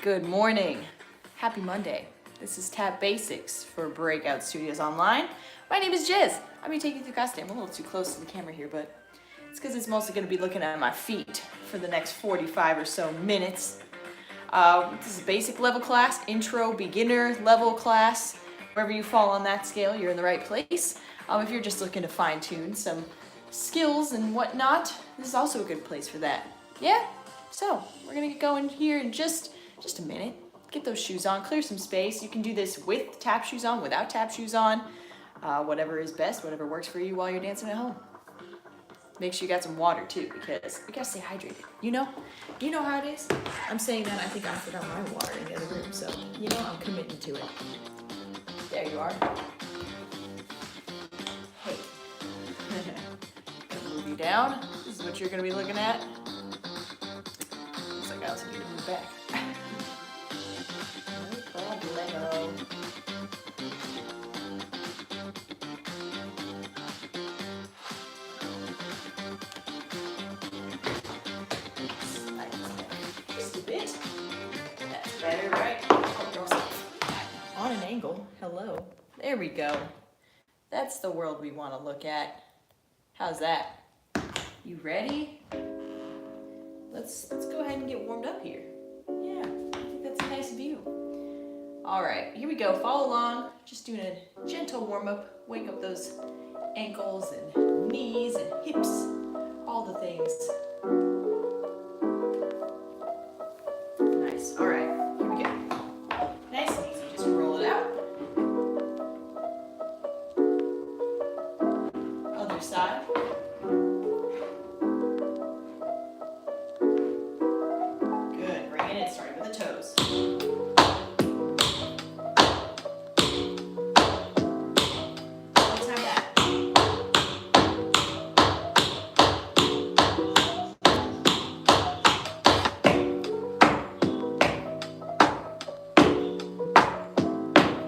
Good morning. Happy Monday. This is Tap Basics for BreakOut Studios Online. My name is Jeze. I'm going to take you through costume. I'm a little too close to the camera here, but it's because it's mostly going to be looking at my feet for the next 45 or so minutes. This is a basic level class, intro, beginner level class. Wherever you fall on that scale, you're in the right place. If you're just looking to fine-tune some skills and whatnot, this is also a good place for that. Yeah? So, we're gonna get going here in just a minute. Get those shoes on, clear some space. You can do this with tap shoes on, without tap shoes on. Whatever is best, whatever works for you while you're dancing at home. Make sure you got some water too, because we gotta stay hydrated. You know how it is? I'm saying that, I think I forgot my water in the other room, so you know I'm committing to it. There you are. Hey. Gonna move you down. This is what you're gonna be looking at. Looks like I also need to move back. No problemo. Just a bit. That's better, right? On an angle. Hello. There we go. That's the world we want to look at. How's that? You ready? Let's go ahead and get warmed up here. Yeah, I think that's a nice view. All right, here we go. Follow along. Just doing a gentle warm up. Wake up those ankles and knees and hips. All the things. Nice. All right, here we go. Nice and easy. Just roll it out. Other side. Good. Bring it in. Starting with the toes. One time back.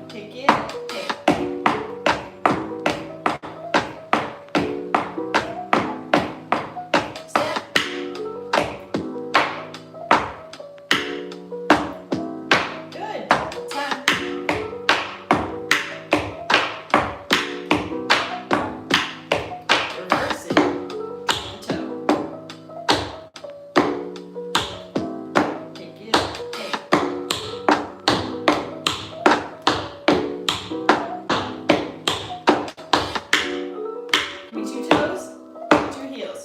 Kick it. Kick. Step. Good. Time. Reverse it. The toe. Kick it. Kick. Give me two toes, two heels.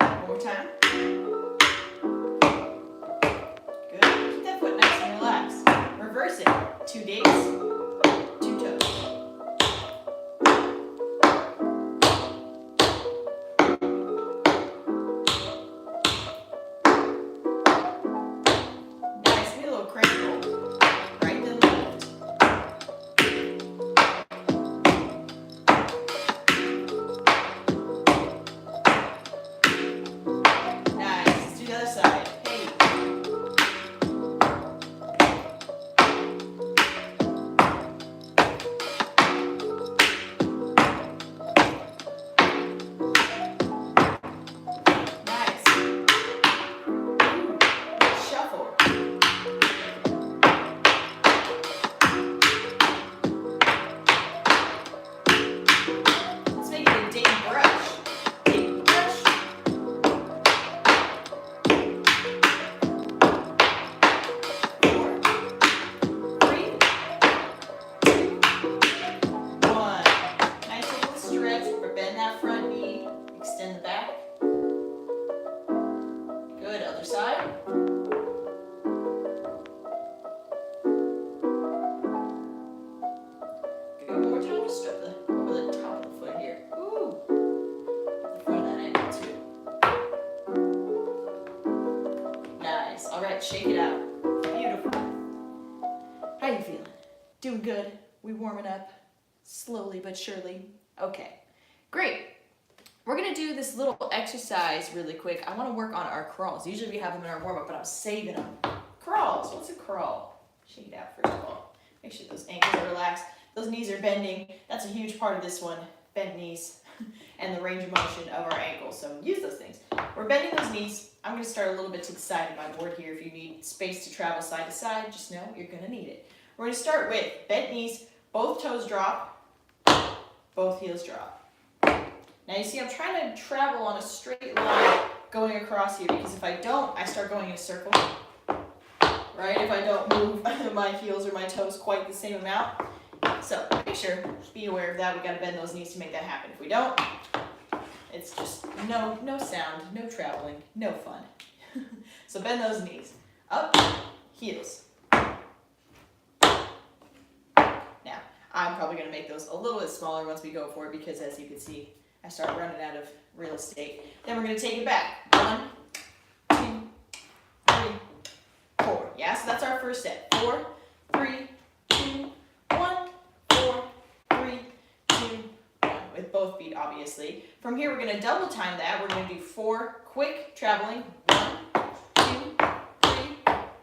One more time. Good. Keep that foot nice and relaxed. Reverse it. 2 days, 2 toes. Nice. Get a little crank roll. Right then left. Nice. Let's do the other side. Hey. Nice. Shuffle. Let's make it a ding brush. Ding brush. 4, 3, 2, 1. Nice little stretch. Bend that front knee. Extend the back. Good. Other side. Good. One more time. Just strip over the top of the foot here. Ooh. The front of that ankle too. Nice. All right. Shake it out. Beautiful. How you feeling? Doing good. We warming up slowly but surely. Okay. Great. We're gonna do this little exercise really quick. I want to work on our crawls. Usually we have them in our warm-up, but I'm saving them. Crawls. What's a crawl? Shake it out first of all. Make sure those ankles are relaxed. Those knees are bending. That's a huge part of this one. Bent knees and the range of motion of our ankles. So use those things. We're bending those knees. I'm going to start a little bit to the side of my board here. If you need space to travel side to side, just know you're going to need it. We're going to start with bent knees, both toes drop, both heels drop. Now you see I'm trying to travel on a straight line going across here, because if I don't, I start going in a circle. Right? If I don't move my heels or my toes quite the same amount. So make sure, be aware of that. We got to bend those knees to make that happen. If we don't, it's just no sound, no traveling, no fun. So bend those knees. Up, heels. Now, I'm probably going to make those a little bit smaller once we go for it, because as you can see, I start running out of real estate. Then we're going to take it back. 1, 2, 3, 4. Yeah, so that's our first set. 4, 3, 2, 1, 4, 3, 2, 1. With both feet, obviously. From here, we're going to double time that. We're going to do 4 quick traveling. 1, 2, 3,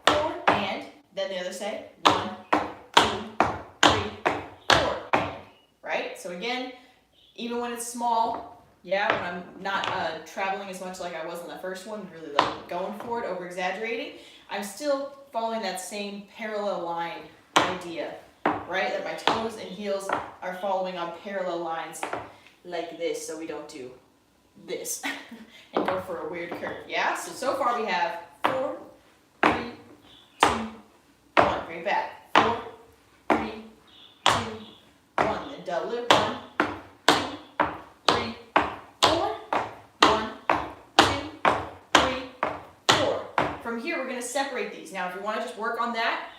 4, and then the other side. 1, 2, 3, 4, and. Right? So again, even when it's small, yeah, when I'm not traveling as much like I was on the first one, really like going for it, over exaggerating, I'm still following that same parallel line idea, right? That my toes and heels are following on parallel lines like this, so we don't do this and go for a weird curve, yeah? So far we have 4, 3, 2, 1. Bring it back. 4, 3, 2, 1. Then double it. 1, 2, 3, 4. 1, 2, 3, 4. From here, we're going to separate these. Now, if you want to just work on that,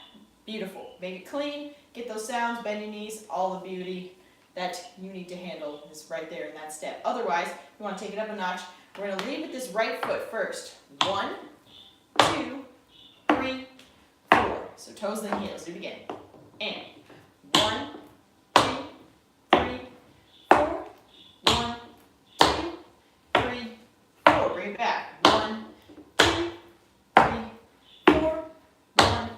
beautiful. Make it clean. Get those sounds. Bend your knees. All the beauty that you need to handle is right there in that step. Otherwise, if you want to take it up a notch, we're going to lead with this right foot first. 1, 2, 3, 4. So toes then heels. Do it again. And 1, 2, 3, 4. 1, 2, 3, 4. Bring it back. 1, 2, 3, 4. 1,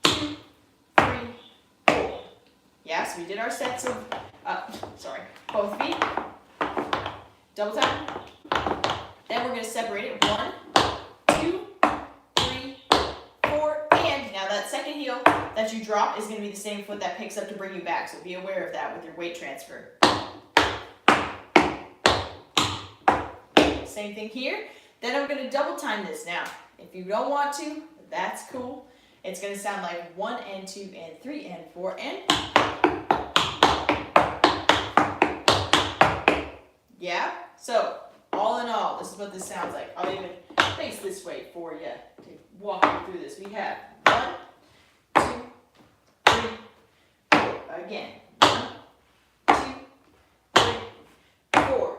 2, 3, 4. Yeah, so we did our sets of both feet. Double time. Then we're going to separate it. 1, 2, 3, 4, and now that second heel that you drop is going to be the same foot that picks up to bring you back. So be aware of that with your weight transfer. Same thing here. Then I'm going to double time this. Now, if you don't want to, that's cool. It's going to sound like 1 and 2 and 3 and 4 and. Yeah? So, all in all, this is what this sounds like. I'll even face this way for you to walk you through this. We have 1, 2, 3, 4. Again. 1, 2, 3, 4.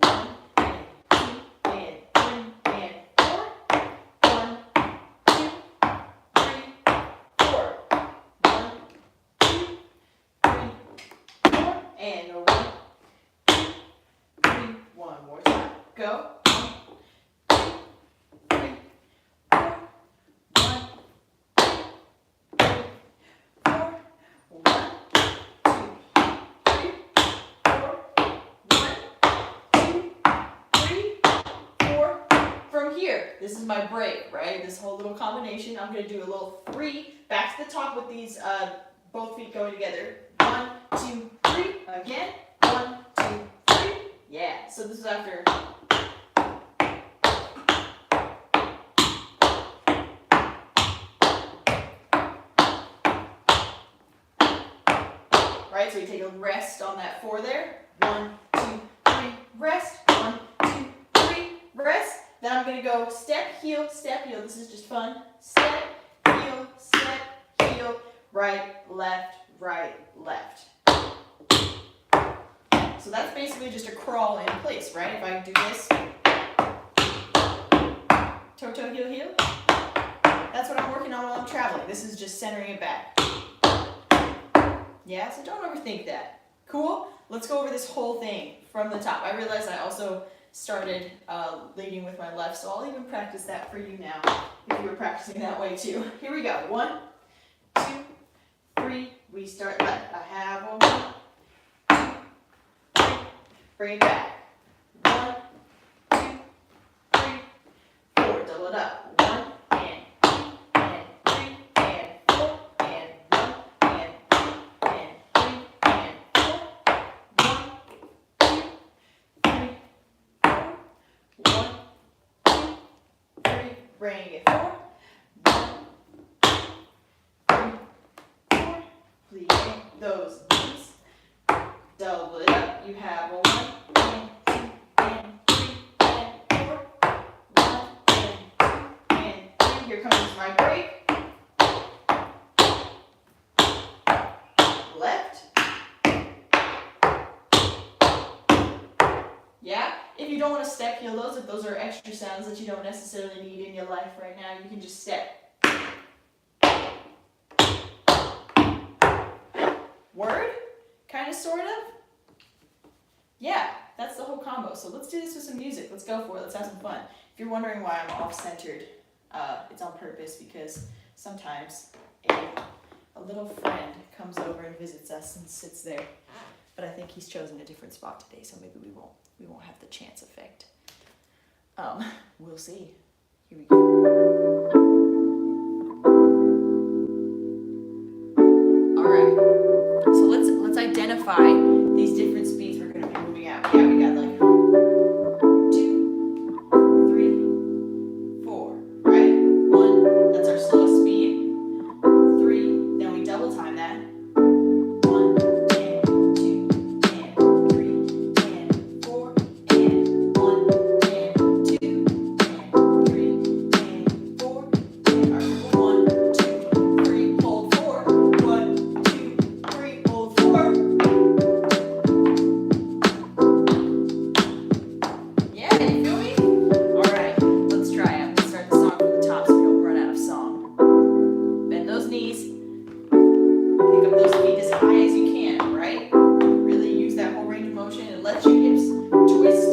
1 and 2 and 3 and 4. 1, 2, 3, 4. 1, 2, 3, 4. And 1, 2, 3. One more time. Go. 1, 2, 3, 4. 1, 2, 3, 4. 1, 2, 3, 4. 1, 2, 3, 4. From here, this is my break, right? This whole little combination. I'm going to do a little 3 back to the top with these both feet going together. 1, 2, 3. Again. 1, 2, 3. Yeah. So this is after. Right, so we take a rest on that 4 there. 1, 2, 3, rest. 1, 2, 3, rest. Then I'm going to go step, heel, step, heel. This is just fun. Step, heel, right, left, right, left. So that's basically just a crawl in place, right? If I do this, toe, toe, heel, heel. That's what I'm working on while I'm traveling. This is just centering it back. Yeah, so don't overthink that. Cool? Let's go over this whole thing from the top. I realized I also started leading with my left, so I'll even practice that for you now, if you were practicing that way too. Here we go. 1, 2, 3. We start left. I have a 1, 2, 3. Bring it back. 1, 2, 3, 4. double it up. 1 and 2 and 3 and 4 and 1 and 2 and 3 and 4. 1, 2, 3, 4. 1, 2, 3. Bring it forward. 1, 2, 3, 4. Pleating those knees. Double it up. You have a 1 and 2 and 3 and 4. 1 and 2 and 3. Here comes my break. Left. Yeah? If you don't want to step heel those, if those are extra sounds that you don't necessarily need in your life right now, you can just step. Word? Kind of, sort of? Yeah, that's the whole combo. So let's do this with some music. Let's go for it. Let's have some fun. If you're wondering why I'm off-centered, it's on purpose because sometimes a little friend comes over and visits us and sits there. But I think he's chosen a different spot today, so maybe we won't have the chance effect. We'll see. Here we go. All right. So let's identify these different speeds we're going to be moving out. Yeah, we got like 2, 3, 4, right? 1, that's our slowest speed. 3, then we double time that. 1 and 2 and 3 and 4 and 1 and 2 and 3 and 4 and our 1, 2, 3, hold 4. 1, 2, 3, hold 4. Yeah, you feel me? Alright, let's try it. Let's start the song from the top so we don't run out of song. Bend those knees. Pick up those feet as high as you can, right? Really use that whole range of motion and let your hips twist.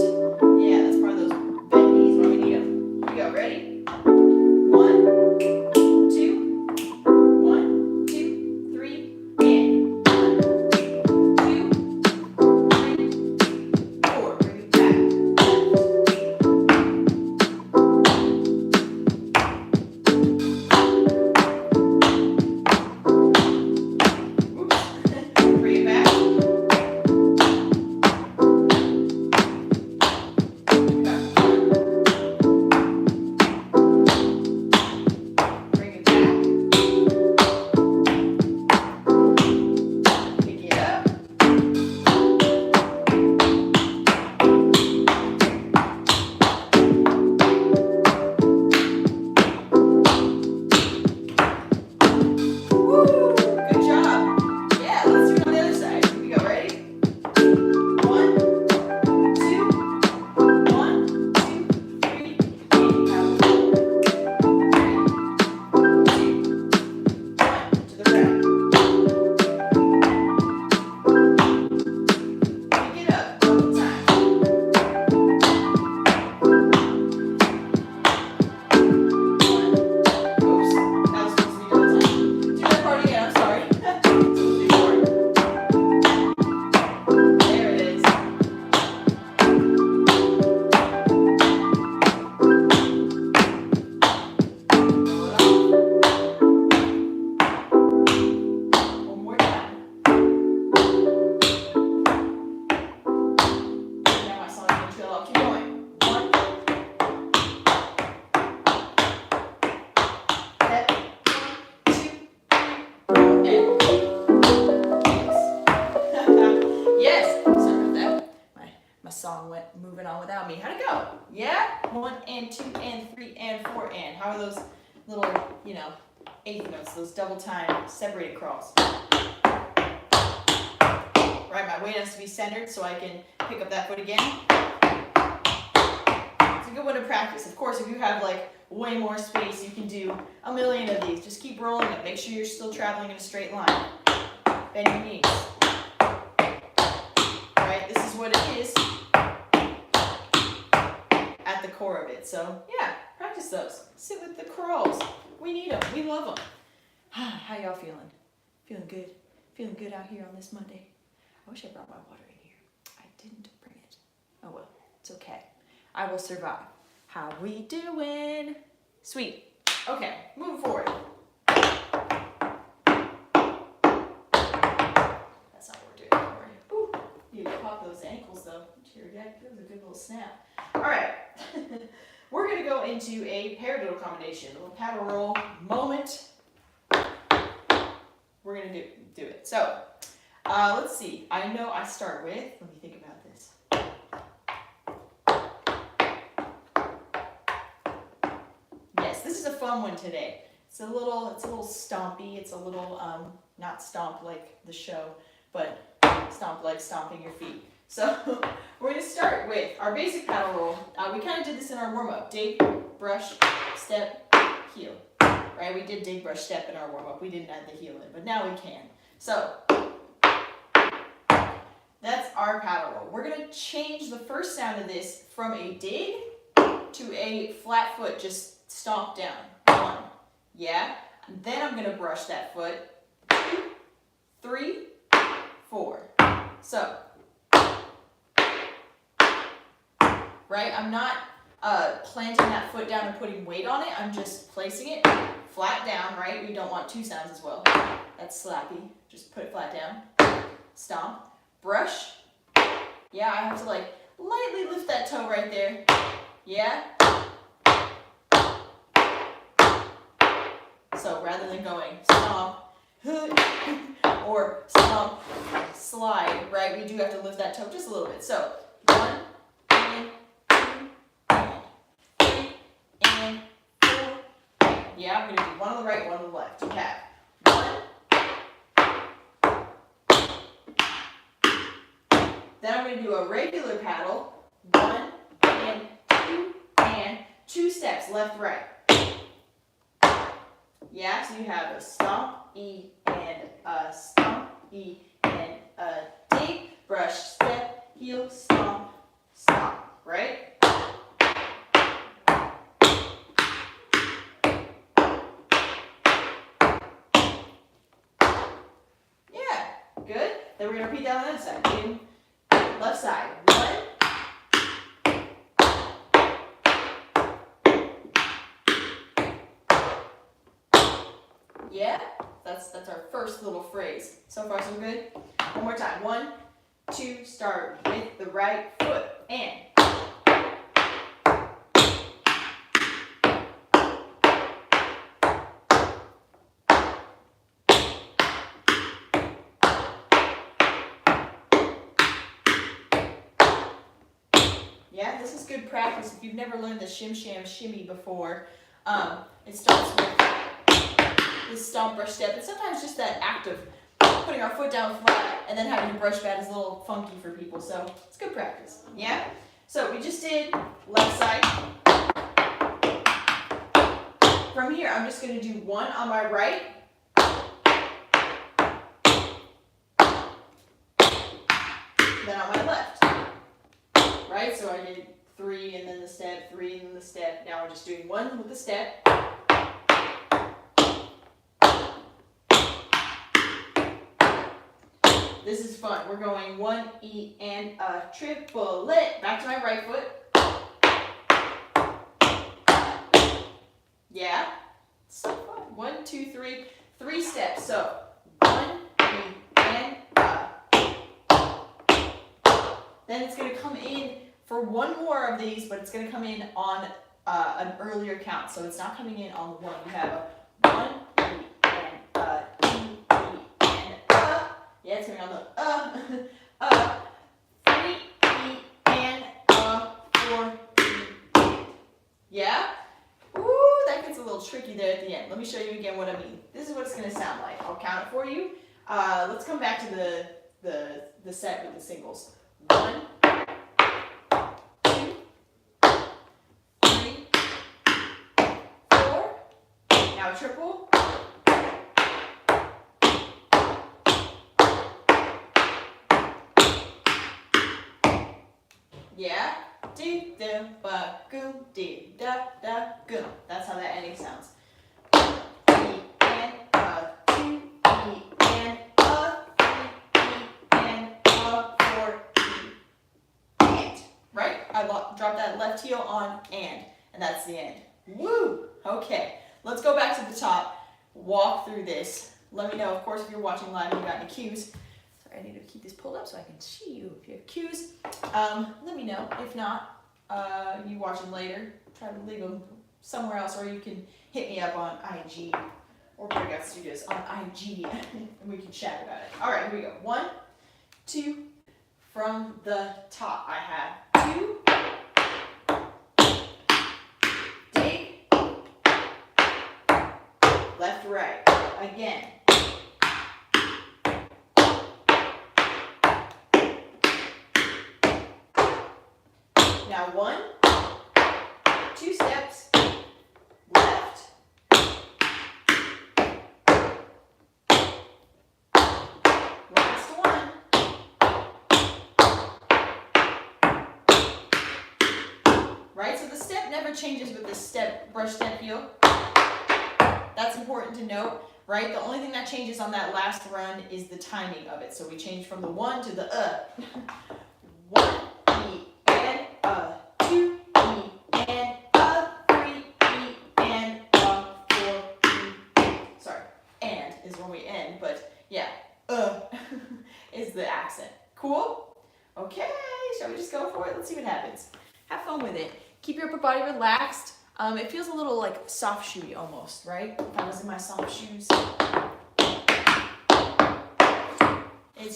Yeah, that's part of those bent knees when we need them. Here we go, ready? 1, 2, 1, 2, 3, and 1, 2, 3, 4. Bring it back. Oops. Bring it back. Bring it back. Pick it up. Woo! Good job. Yeah, let's do it on the other side. Here we go. Ready? 1, 2, 1, 2, 3, and out. 3, 2, 1. To the right. Pick it up. One more time. 1. Oops. That was supposed to be double time. Do that part again. I'm sorry. Before. There it is. Pull it off. One more time. Now my song's gonna trail off. Keep going. 1. Step. 1, 2, 3, and yes. Yes. Sorry about that. My song went moving on without me. How'd it go? Yeah? 1 and 2 and 3 and 4 and. How are those little, eighth notes, those double time separated crawls? Right, my weight has to be centered so I can pick up that foot again. It's a good one to practice. Of course, if you have like way more space, you can do a million of these. Just keep rolling them. Make sure you're still traveling in a straight line. Bend your knees. Right, this is what it is at the core of it. So yeah, practice those. Sit with the crawls. We need them. We love them. How y'all feeling? Feeling good? Feeling good out here on this Monday? I wish I brought my water in here. I didn't bring it. Oh well, it's okay. I will survive. How we doing? Sweet. Okay, moving forward. That's not what we're doing, don't worry. Ooh, you need to pop those ankles though. Here, that was a good little snap. All right, we're gonna go into a paradiddle combination, a little paddle roll moment. We're gonna do it. So, let's see. I know I start with, let me think about this. Yes, this is a fun one today. It's a little stompy. It's a little, not stomp like the show, but stomp like stomping your feet. So we're going to start with our basic paddle roll. We kind of did this in our warm-up. Dig, brush, step, heel. Right? We did dig, brush, step in our warm-up. We didn't add the heel in, but now we can. So that's our paddle roll. We're going to change the first sound of this from a dig to a flat foot, just stomp down. 1. Yeah? And then I'm going to brush that foot. 2, 3, 4. So, right? I'm not planting that foot down and putting weight on it. I'm just placing it flat down, right? We don't want 2 sounds as well. That's slappy. Just put it flat down. Stomp. Brush. Yeah, I have to like lightly lift that toe right there. Yeah? So rather than going stomp, or stomp, slide, right? We do have to lift that toe just a little bit. So 1, and 2, and 3, and 4. Yeah, I'm gonna do one on the right, one on the left. You have 1. Then I'm gonna do a regular paddle. 1, and 2, and 2 steps, left, right. Yeah, so you have a stomp, E, and a stomp, E, and a dig, brush, step, heel, stomp, stomp, right? Yeah, good. Then we're going to repeat that on the other side. In, left side. 1. Yeah, that's our first little phrase. So far, so good. One more time. 1, 2, start with the right foot. And. Yeah, this is good practice. If you've never learned the shim sham shimmy before, it starts with this stomp, brush, step, and sometimes just that act of putting our foot down flat and then having to brush back is a little funky for people, so it's good practice. Yeah? So we just did left side. From here, I'm just going to do 1 on my right. Then on my left. Right? So I did 3 and then the step, 3 and then the step. Now we're just doing 1 with the step. This is fun. We're going 1, E, and a triplet. Back to my right foot. Yeah? So fun. 1, 2, 3. 3 steps. So 1, E, and a. Then it's going to come in for 1 more of these, but it's going to come in on an earlier count. So it's not coming in on 1. You have a 1, E, and a, 2, E, and a. Yeah, it's coming on the 3, E, and 4, E. Yeah? Ooh, that gets a little tricky there at the end. Let me show you again what I mean. This is what it's going to sound like. I'll count it for you. Let's come back to the set with the singles. 1, 2, 3, 4. Now a triple. Yeah. Do, do, ba, goom, dee, da, da, goom. That's how that ending sounds. E, and, 2, E, and, 3, E, and, 4, E, and. Right? I dropped that left heel on and that's the end. Woo! Okay, let's go back to the top, walk through this. Let me know, of course, if you're watching live and you got any cues. Sorry, I need to keep this pulled up so I can see you. If you have cues, let me know. If not, you watching later, try to leave them somewhere else, or you can hit me up on IG or Breakout Studios on IG, and we can chat about it. All right, here we go. 1, 2, from the top, I have 2, dig, left, right, again. Now 1, 2 steps, left, last one, right? So the step never changes with this step, brush step heel. That's important to note, right? The only thing that changes on that last run is the timing of it. So we change from the 1 to the 1, E, and 2, E, and 3, E, and 4, E. Sorry, and is when we end, but yeah, is the accent. Cool? Okay, shall we just go for it? Let's see what happens. Have fun with it. Keep your upper body relaxed. It feels a little like soft shoey almost, right? If I was in my soft shoes. It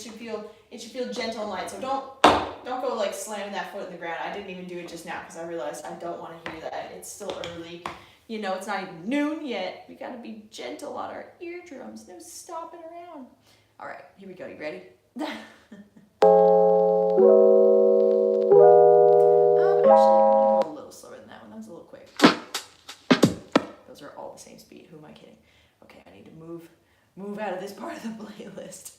should feel gentle and light. So don't go like slamming that foot in the ground. I didn't even do it just now because I realized I don't want to hear that. It's still early. You know, it's not even noon yet. We gotta be gentle on our eardrums. No stomping around. All right, here we go. You ready? Actually, I'm gonna go a little slower than that one. That was a little quick. Those are all the same speed. Who am I kidding? Okay, I need to move out of this part of the playlist.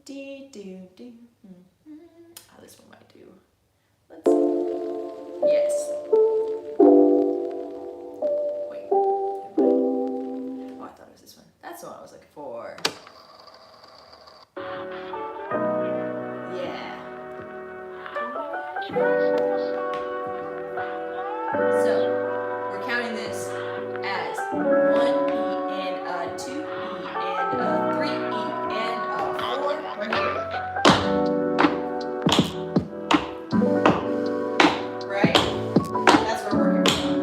D do do. Oh, this one might do. Let's see. Yes. Wait. Oh, I thought it was this one. That's the one I was looking for. Yeah. So, we're counting this as 1 E and 2 E and 3 E and 4 right here. Right? That's what we're working on.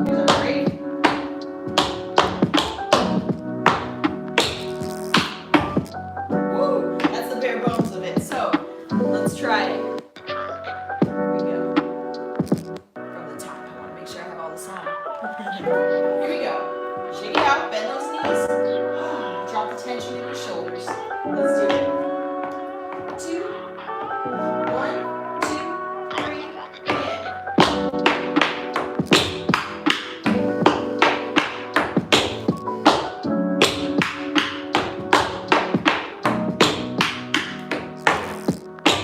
Here's our break. Woo! That's the bare bones of it. So, let's try it. Here we go. From the top, I want to make sure I have all the sound. Here we go. Shake it out, bend those knees. Drop the tension in your shoulders. Let's do it. 2, 1, 2, 3, and.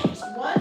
Just 1.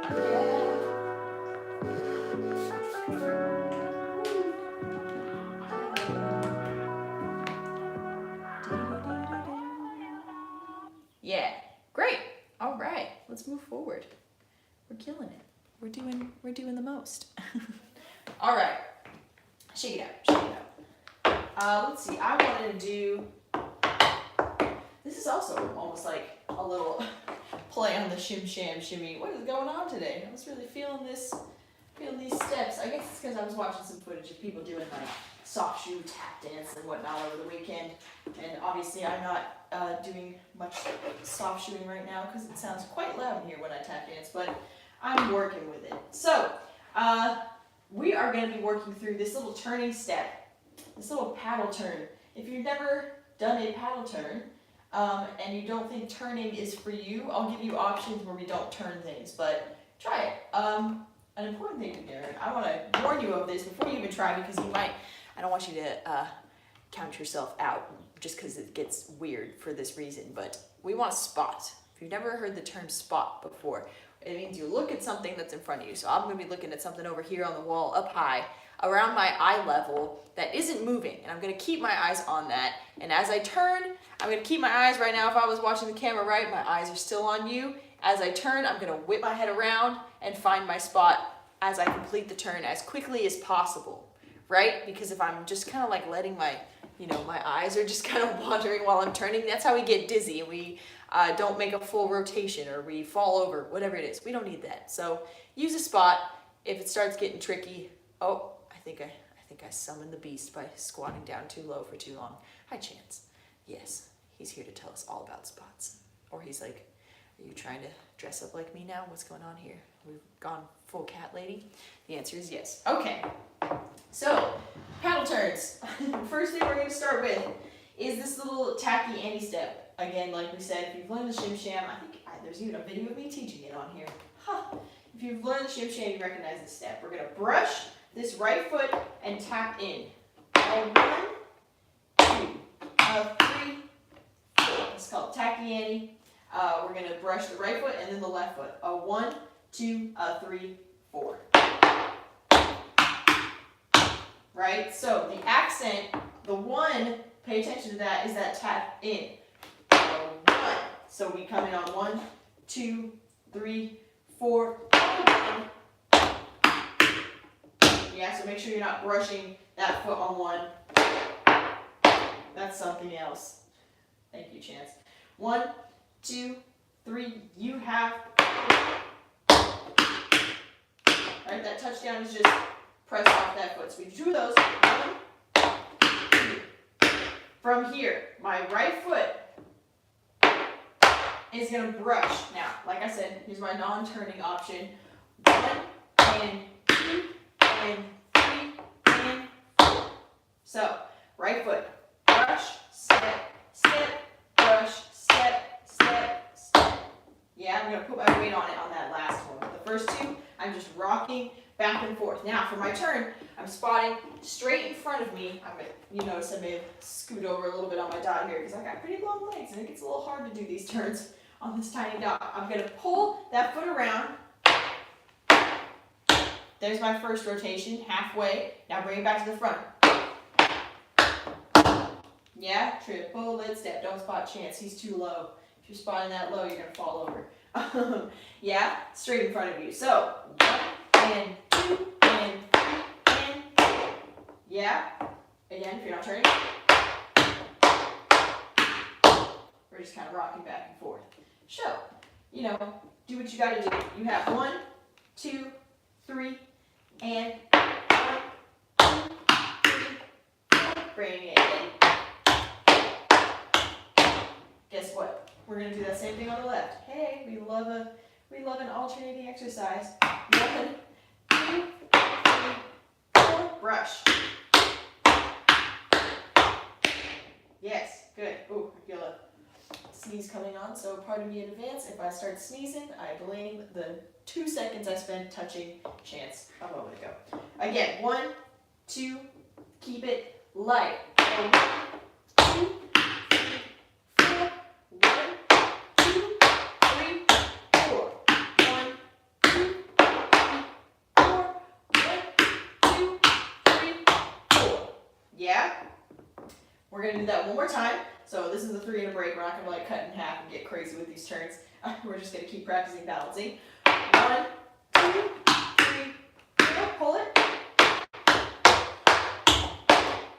Yeah, great. All right, let's move forward. We're killing it. We're doing the most. All right, shake it out, shake it out. Let's see, I wanted to do, this is also almost like a little play on the shim sham shimmy. What is going on today? I was really feeling these steps. I guess it's because I was watching some footage of people doing like soft shoe tap dance and whatnot over the weekend. And obviously I'm not doing much soft shoeing right now because it sounds quite loud in here when I tap dance, but I'm working with it. So we are going to be working through this little turning step, this little paddle turn. If you've never done a paddle turn and you don't think turning is for you, I'll give you options where we don't turn things, but try it. An important thing to do, I want to warn you of this before you even try, because you might, I don't want you to count yourself out just because it gets weird for this reason, but we want to spot. If you've never heard the term spot before, it means you look at something that's in front of you. So I'm going to be looking at something over here on the wall up high around my eye level that isn't moving, and I'm going to keep my eyes on that. And as I turn, I'm going to keep my eyes right now. If I was watching the camera right, my eyes are still on you. As I turn, I'm going to whip my head around and find my spot as I complete the turn as quickly as possible, right? Because if I'm just kind of like letting my, my eyes are just kind of wandering while I'm turning, that's how we get dizzy and we don't make a full rotation or we fall over, whatever it is. We don't need that. So use a spot. If it starts getting tricky, oh, I think I summoned the beast by squatting down too low for too long. Hi, Chance. Yes, he's here to tell us all about spots. Or he's like, are you trying to dress up like me now? What's going on here? We've gone full cat lady? The answer is yes. Okay, so paddle turns. First thing we're going to start with is this little tacky anti-step. Again, like we said, if you've learned the shim sham, I think there's even a video of me teaching it on here. Huh. If you've learned the shim sham, you recognize this step. We're going to brush this right foot and tap in. A 1, 2, a 3, 4. It's called tacky anti. We're going to brush the right foot and then the left foot. A 1, 2, a 3, 4. Right? So the accent, the 1, pay attention to that, is that tap in. 1. So we come in on 1, 2, 3, 4, 1. Yeah, so make sure you're not brushing that foot on 1. That's something else. Thank you, Chance. 1, 2, 3, you have. Right, that touchdown is just press off that foot. So we do 2 of those. 1, 2. From here, my right foot is going to brush. Now, like I said, here's my non-turning option. 1 and 2 and 3 and 4. So, right foot, brush, step, step, brush, step, step, step. Yeah, I'm going to put my weight on it on that last one. The first 2, I'm just rocking back and forth. Now, for my turn, I'm spotting straight in front of me. You notice I may have scoot over a little bit on my dot here because I got pretty long legs and it gets a little hard to do these turns on this tiny dot. I'm going to pull that foot around. There's my first rotation, halfway. Now bring it back to the front. Yeah, triple lid step. Don't spot Chance, he's too low. If you're spotting that low, you're going to fall over. Yeah, straight in front of you. So, 1 and 2 and 3 and 4. Yeah, again, if you're not turning, we're just kind of rocking back and forth. So, do what you got to do. You have 1, 2, 3, and 1, 2, 3, 4. Bring it in. Guess what? We're going to do that same thing on the left. Hey, we love an alternating exercise. 1, 2, 3, 4. Brush. Yes, good. Ooh, I feel a sneeze coming on, so pardon me in advance. If I start sneezing, I blame the 2 seconds I spent touching Chance a moment ago. Again, 1, 2, keep it light. 1, 2, 3, 4. 1, 2, 3, 4. 1, 2, gonna do that one more time. So this is a 3 and a break. We're not gonna like cut in half and get crazy with these turns. We're just gonna keep practicing balancing. 1, 2, 3, 4, pull it.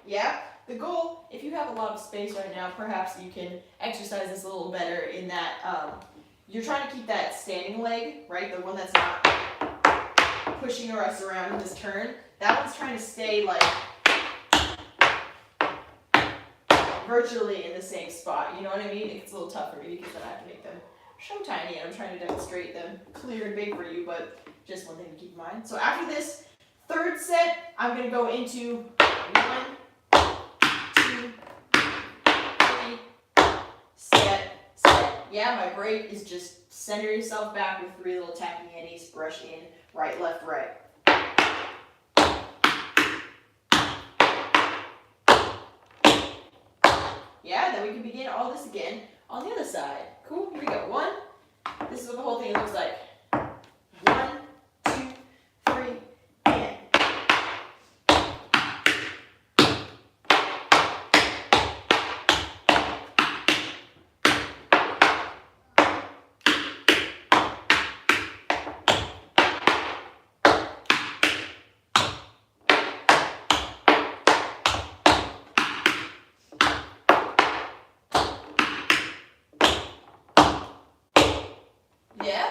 Yeah. The goal, if you have a lot of space right now, perhaps you can exercise this a little better in that you're trying to keep that standing leg, right? The one that's not pushing us around in this turn. That one's trying to stay like virtually in the same spot. You know what I mean? It's a little tough for me because then I have to make them so tiny and I'm trying to demonstrate them clear and big for you, but just one thing to keep in mind. So after this third set, I'm going to go into 1, 2, 3, set. Yeah, my break is just center yourself back with 3 little tapping handys, brush in, right, left, right. Yeah, then we can begin all this again on the other side. Cool, here we go. 1, this is what the whole thing looks like. 1, 2, 3, and. Yeah?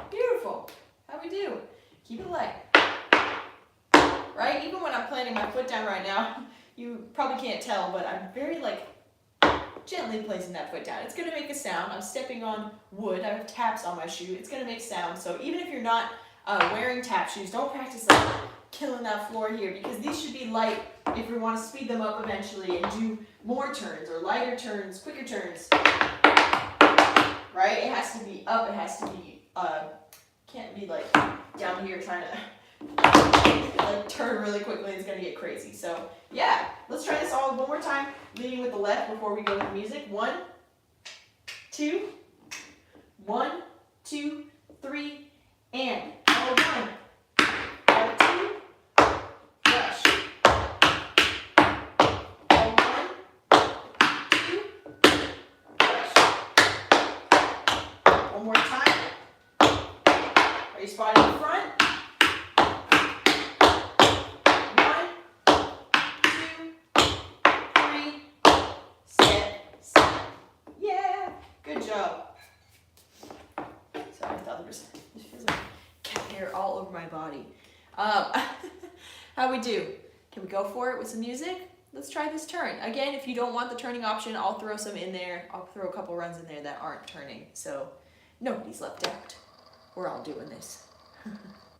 Beautiful. How we do? Keep it light. Right? Even when I'm planting my foot down right now, you probably can't tell, but I'm very like gently placing that foot down. It's going to make a sound. I'm stepping on wood. I have taps on my shoe. It's going to make sound. So even if you're not wearing tap shoes, don't practice like killing that floor here because these should be light if we want to speed them up eventually and do more turns or lighter turns, quicker turns. Right? It has to be up, it has to be, can't be like down here trying to like turn really quickly, it's gonna get crazy. So yeah, let's try this all one more time, leading with the left before we go with the music. 1, 2, 1, 2, 3, and. All 1, all 2, brush. All 1, 2, brush. One more time. Are you spotting in front? 1, 2, 3, set. Yeah, good job. Sorry, 1000%. This feels like cat hair all over my body. How we do? Can we go for it with some music? Let's try this turn. Again, if you don't want the turning option, I'll throw some in there. I'll throw a couple runs in there that aren't turning. So nobody's left out. We're all doing this.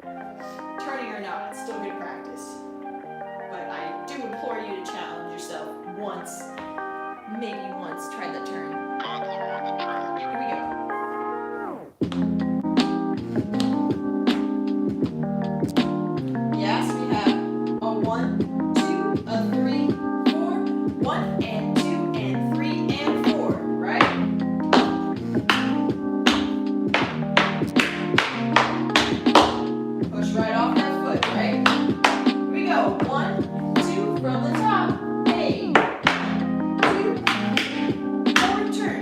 Turning or not, it's still good practice. But I do implore you to challenge yourself once, maybe once, try the turn. Here we go. Yes, we have a 1, 2, a 3, 4, 1 and 2 and 3 and 4, right? Push right off that foot, right? Here we go. 1, 2 from the top. Hey. 2, 4, turn.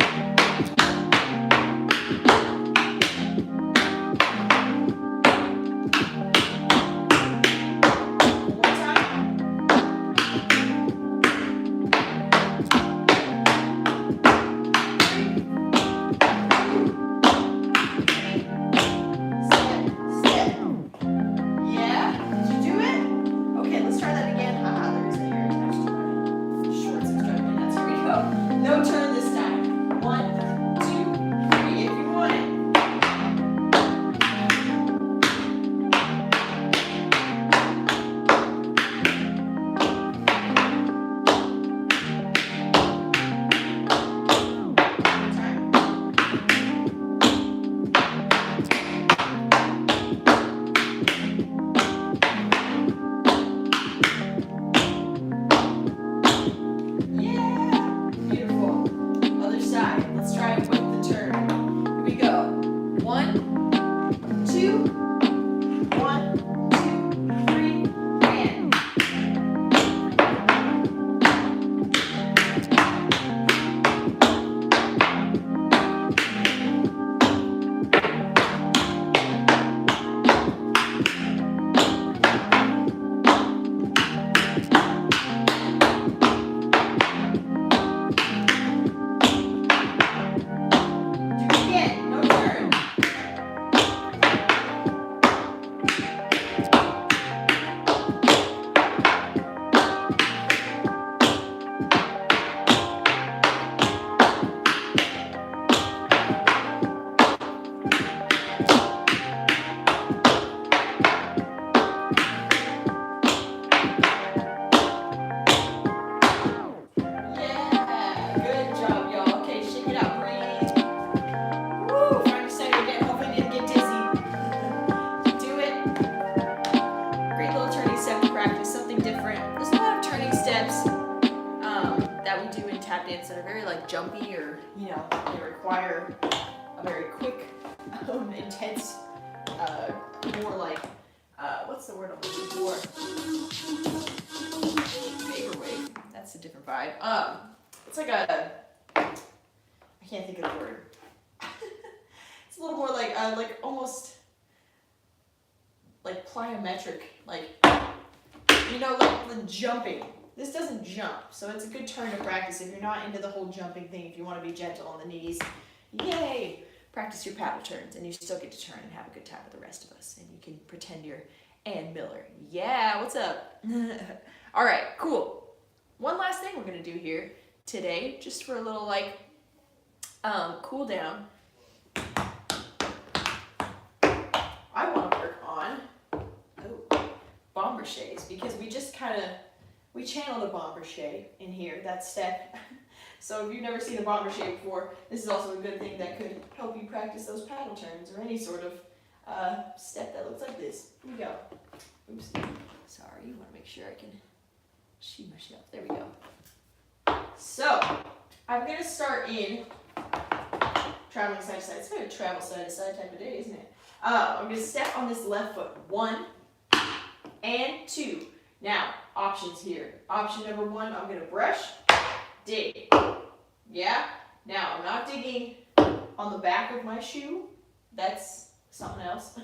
like jumpy or, you know, they require a very quick, intense, more like, what's the word I'm looking for? Vaporwave. That's a different vibe. It's like a, I can't think of the word. It's a little more like almost like plyometric, like, you know, like the jumping. This doesn't jump, so it's a good turn to practice if you're not into the whole jumping thing. If you want to be gentle on the knees, yay! Practice your paddle turns, and you still get to turn and have a good time with the rest of us. And you can pretend you're Ann Miller. Yeah, what's up? All right, cool. One last thing we're gonna do here today, just for a little like cool down. I want to work on bombershés because we just we channeled a bomberché in here, that step. So if you've never seen a bomberché before, this is also a good thing that could help you practice those paddle turns or any sort of step that looks like this. Here we go. Oops. Sorry, you want to make sure I can see myself. There we go. So I'm going to start in traveling side to side. It's kind of travel side to side type of day, isn't it? I'm going to step on this left foot. 1 and 2. Now, options here. Option number 1, I'm going to brush, dig. Yeah? Now, I'm not digging on the back of my shoe. That's something else.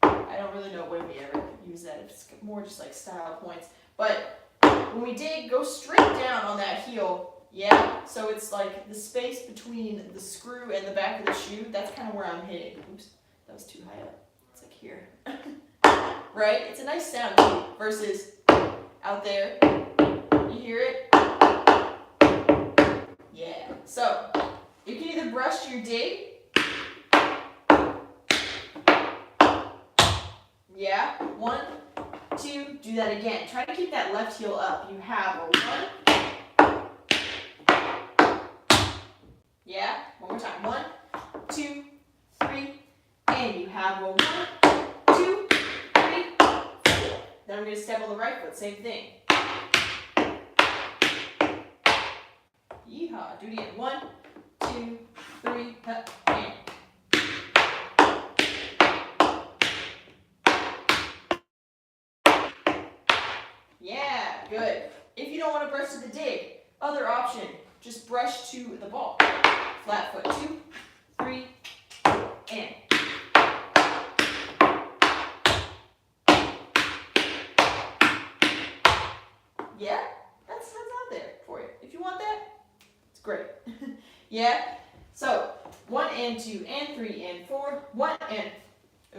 I don't really know when we ever use that. It's more just like style points. But when we dig, go straight down on that heel. Yeah? So it's like the space between the screw and the back of the shoe. That's kind of where I'm hitting. Oops, that was too high up. It's like here. Right? It's a nice sound too, versus out there. You hear it? Yeah. So you can either brush your dig. Yeah. 1, 2. Do that again. Try to keep that left heel up. You have a 1. Yeah. One more time. 1, 2, 3. And you have a 1, 2, 3, 4. Then I'm going to step on the right foot. Same thing. Yeehaw. Do it again. 1, 2, 3, and. Yeah, good. If you don't want to brush to the dig, other option, just brush to the ball. Flat foot. 2, 3, 4, and. Yeah, that's out there for you. If you want that, it's great. Yeah, so 1 and 2 and 3 and 4, 1 and,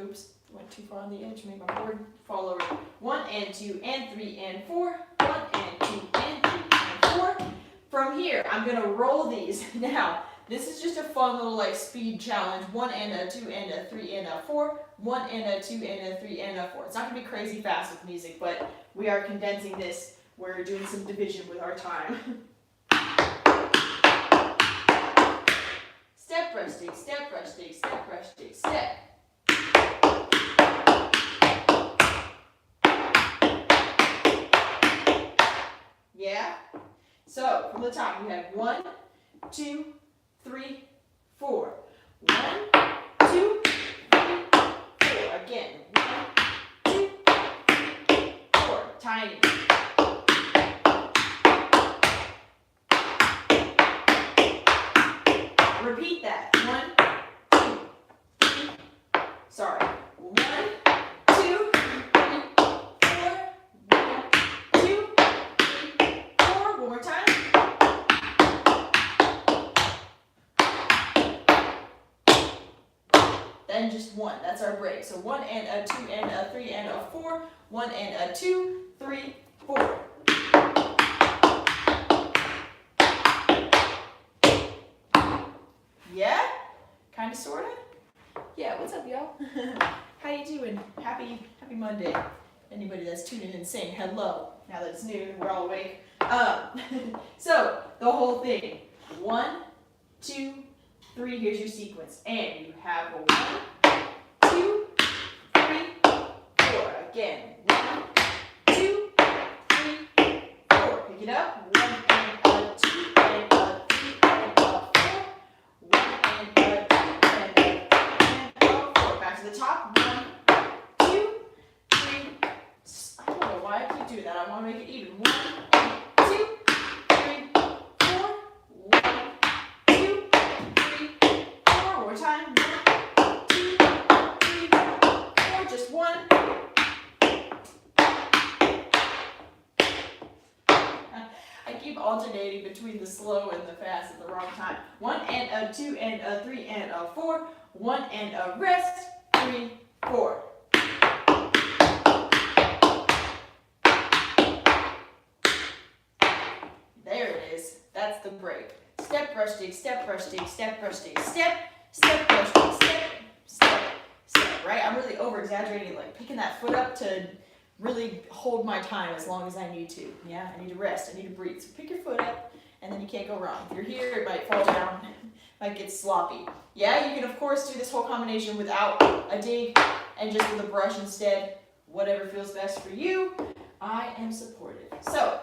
oops, went too far on the edge, made my board fall over. 1 and 2 and 3 and 4, 1 and 2 and 3 and 4. From here, I'm gonna roll these. Now, this is just a fun little like speed challenge. 1 and a 2 and a 3 and a 4, 1 and a 2 and a 3 and a 4. It's not gonna be crazy fast with music, but we are condensing this. We're doing some division with our time. Step, brush, dig, step, brush, dig, step, brush, dig, step. Yeah? So, from the top, you have 1, 2, 3, 4. 1, 2, 3, 4. Again. 1, 2, 3, 4. Tiny. Repeat that. 1, 2, 3. Sorry. 1, 2, 3, 4. 1, 2, 3, 4. One more time. Then just 1. That's our break. So 1 and a 2 and a 3 and a 4. 1 and a 2, 3, 4. Yeah? Kinda, sorta? Yeah, what's up, y'all? How you doing? Happy Monday. Anybody that's tuning in saying hello, now that it's noon, we're all awake. So, the whole thing. 1, 2, 3, here's your sequence. And you have a 1, 2, 3, 4. Again. 1, 2, 3, 4. Pick it up. 1 and a 2 and a 3 and 1, 2, 3. I don't know why I keep doing that. I want to make it even. 1, 2, 3, 4. 1, 2, 3, 4. One more time. 1, 2, 3, 4. Just 1. I keep alternating between the slow and the fast at the wrong time. 1 and a 2 and a 3 and a 4. 1 and a rest. 3, 4. There it is. That's the break. Step, brush, dig, step, brush, dig, step, brush, dig, step, step, brush, dig, step, step, step, right? I'm really over-exaggerating, like picking that foot up to really hold my time as long as I need to. Yeah, I need to rest, I need to breathe. So pick your foot up, and then you can't go wrong. If you're here, it might fall down, might get sloppy. Yeah, you can of course do this whole combination without a dig and just with a brush instead. Whatever feels best for you, I am supportive. So,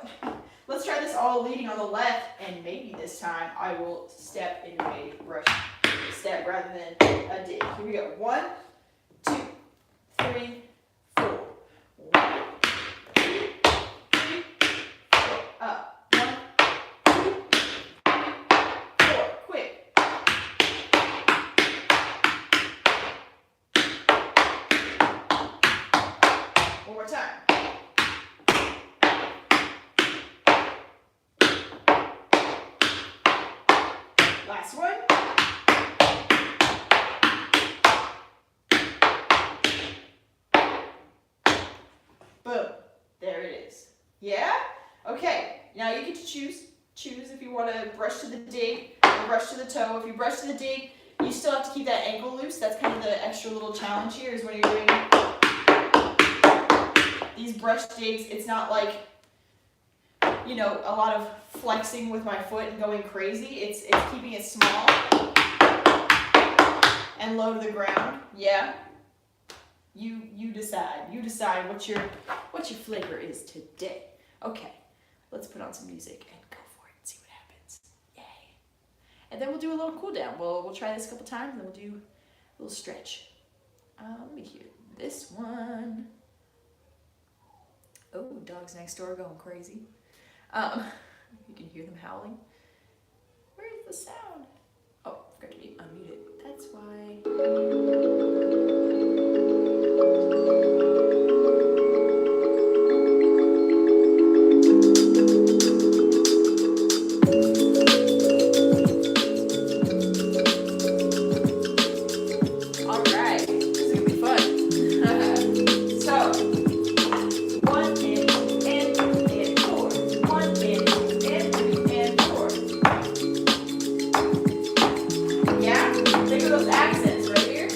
let's try this all leading on the left, and maybe this time I will step into a brush step rather than a dig. Here we go. 1, 2, 3, 4. 1, 2, 3, 4. Up. 1, 2, 3, 4. Quick. One more time. Last one. Boom. There it is. Yeah? Okay. Now you get to choose. Choose if you want to brush to the dig or brush to the toe. If you brush to the dig, you still have to keep that ankle loose. That's kind of the extra little challenge here is when you're doing these brush digs. It's not like, you know, a lot of flexing with my foot and going crazy. It's keeping it small and low to the ground. Yeah. You decide. You decide what your flavor is today. Okay. Let's put on some music and go for it and see what happens. Yay. And then we'll do a little cool down. We'll try this a couple times and then we'll do a little stretch. Let me hear this one. Oh, dogs next door going crazy. You can hear them howling. Where's the sound? Oh, forgot to be unmuted. That's why. All right, this is gonna be fun. So, 1 and 4. 1 and 3 and 4. Yeah, think of those accents right here.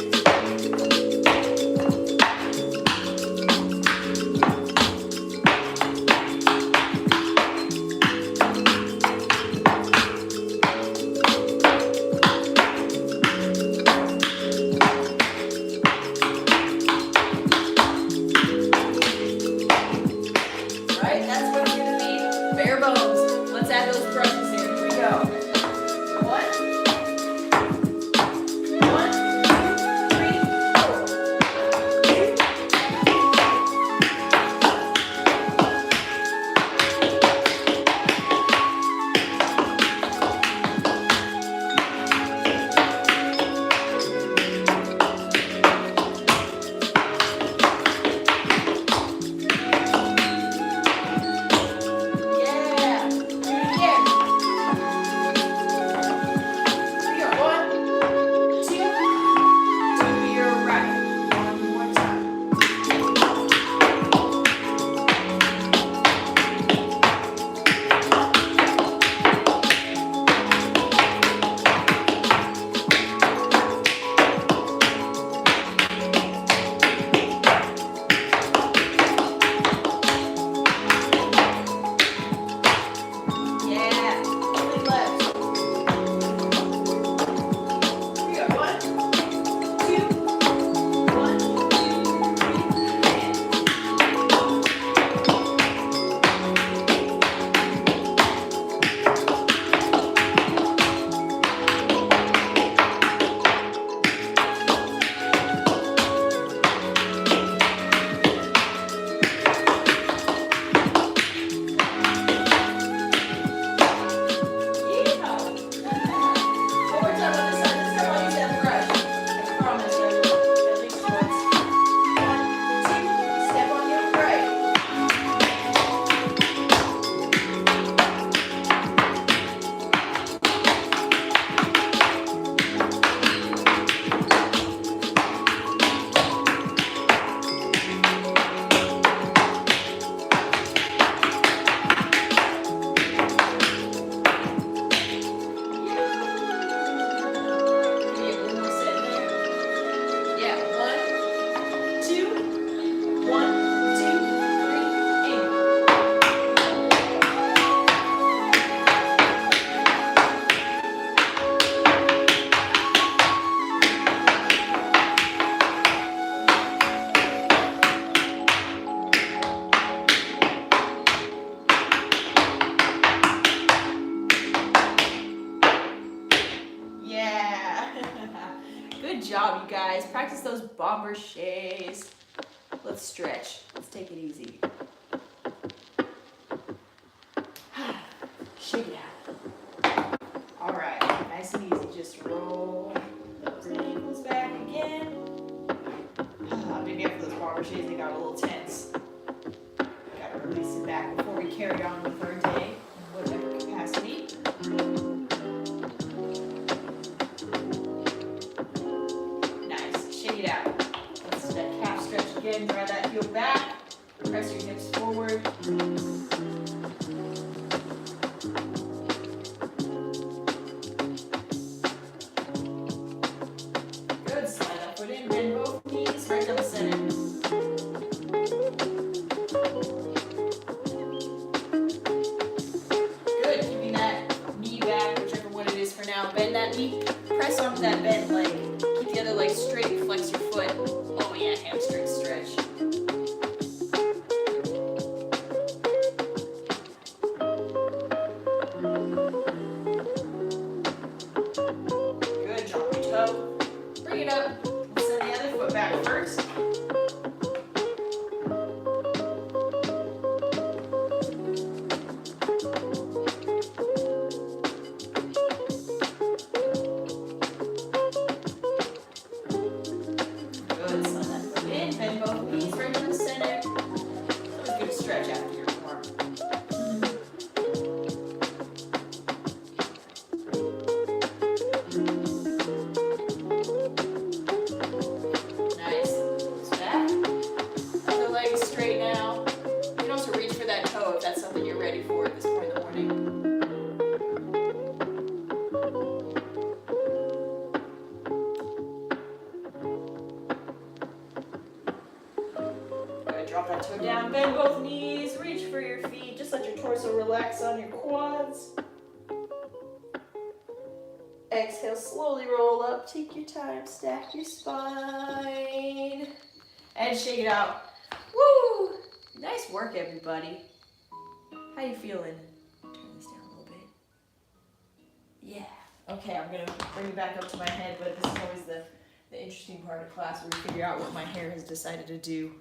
chaise. Let's stretch. Let's take it easy. Shake it out. All right, nice and easy. Just roll those ankles back again. Maybe after those bomber chaise, they got a little tense. Gotta release it back before we carry on with our day in whatever capacity. Nice. Shake it out. Let's do that calf stretch again. Drive that heel back. Press your hips forward. Good. Slide that foot in. Bend both knees right down the center. Good. Keeping that knee back, whichever one it is for now. Bend that knee. Press onto that bent leg. Keep the other leg straight. Flex your foot. Oh yeah, hamstring stretch. Good. Drop your toe. Bring it up. Let's send the other foot back first. Good. Slide that foot in. Bend both knees right down the center. Always good to stretch after your form. Nice. It's back. Other leg is straight now. You can also reach for that toe if that's something you're ready for at this point in the morning. Good. Drop that toe down. Bend both knees. Reach for your feet. Just let your torso relax on your quads. Exhale, slowly roll up. Take your time. Stack your spine. And shake it out. Woo! Nice work, everybody. How you feeling? Turn this down a little bit. Yeah. Okay, I'm going to bring it back up to my head, but this is always the interesting part of class where we figure out what my hair has decided to do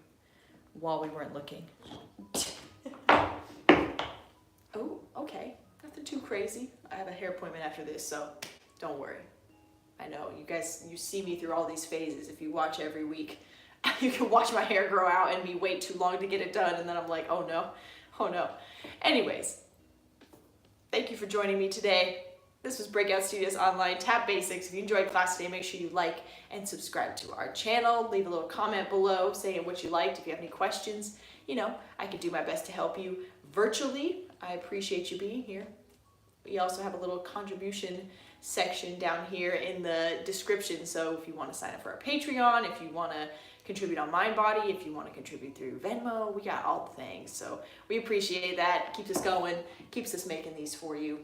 while we weren't looking. Oh, okay. Nothing too crazy. I have a hair appointment after this, so don't worry. I know, you guys, you see me through all these phases. If you watch every week, you can watch my hair grow out and me wait too long to get it done, and then I'm like, oh no, oh no. Anyways, thank you for joining me today. This was BreakOut Studios Online Tap Basics. If you enjoyed class today, make sure you like and subscribe to our channel. Leave a little comment below saying what you liked. If you have any questions, you know, I can do my best to help you virtually. I appreciate you being here. We also have a little contribution section down here in the description. So if you want to sign up for our Patreon, if you want to contribute on MindBody, if you want to contribute through Venmo, we got all the things. So we appreciate that. Keeps us going, keeps us making these for you.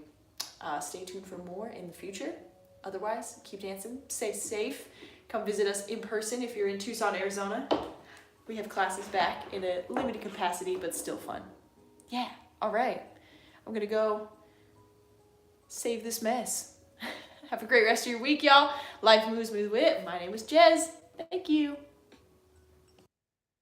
Stay tuned for more in the future. Otherwise, keep dancing, stay safe. Come visit us in person if you're in Tucson, Arizona. We have classes back in a limited capacity, but still fun. Yeah, all right. I'm gonna go save this mess. Have a great rest of your week, y'all. Life moves with wit. My name is Jez. Thank you.